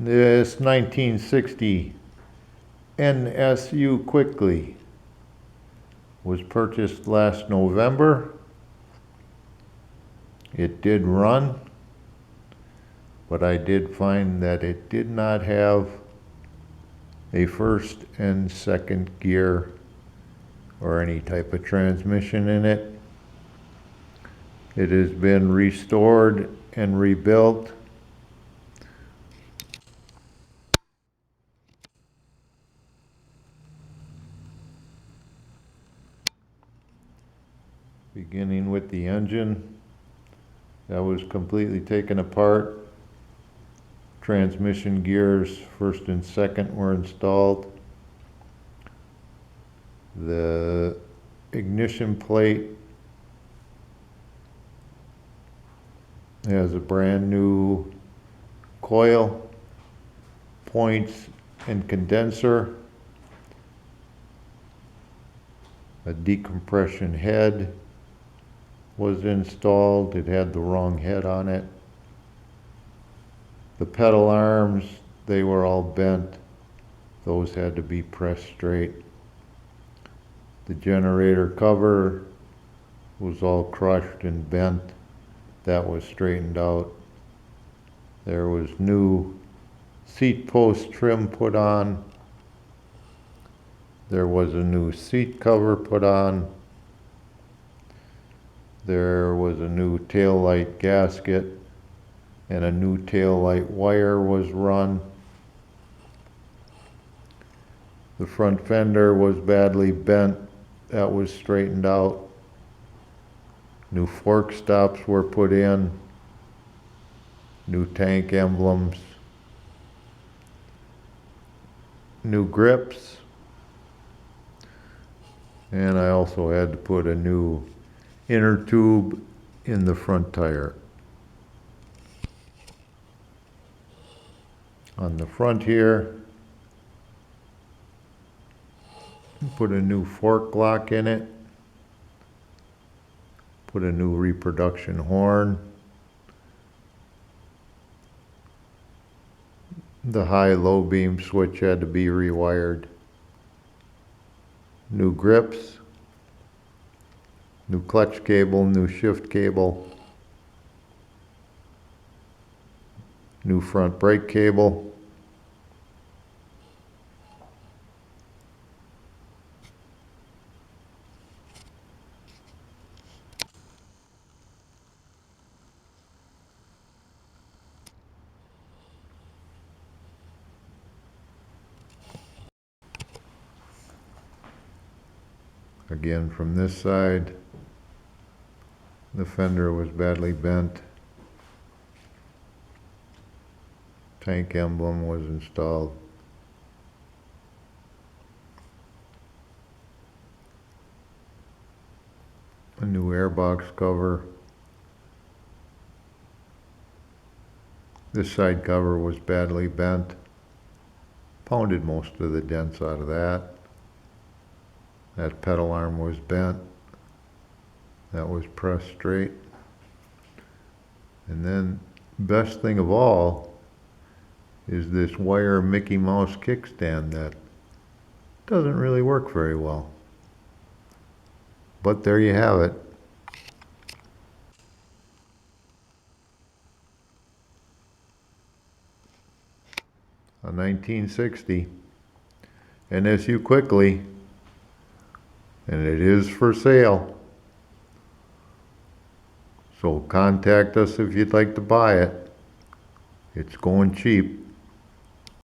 This 1960 NSU Quickly was purchased last November. It did run, but I did find that it did not have a first and second gear or any type of transmission in it. It has been restored and rebuilt. Beginning with the engine, that was completely taken apart. Transmission gears, first and second, were installed. The ignition plate has a brand new coil, points, and condenser. A decompression head was installed. It had the wrong head on it. The pedal arms, they were all bent. Those had to be pressed straight. The generator cover was all crushed and bent. That was straightened out. There was new seat post trim put on. There was a new seat cover put on. There was a new tail light gasket and a new tail light wire was run. The front fender was badly bent. That was straightened out. New fork stops were put in. New tank emblems. New grips. And I also had to put a new inner tube in the front tire. On the front here, put a new fork lock in it, put a new reproduction horn. The high-low beam switch had to be rewired. New grips, new clutch cable, new shift cable, new front brake cable. Again, from this side, the fender was badly bent. Tank emblem was installed. A new airbox cover. This side cover was badly bent. Pounded most of the dents out of that. That pedal arm was bent. That was pressed straight. And then, best thing of all is this wire Mickey Mouse kickstand that doesn't really work very well. But there you have it. A 1960 NSU Quickly, and it is for sale. So contact us if you'd like to buy it. It's going cheap.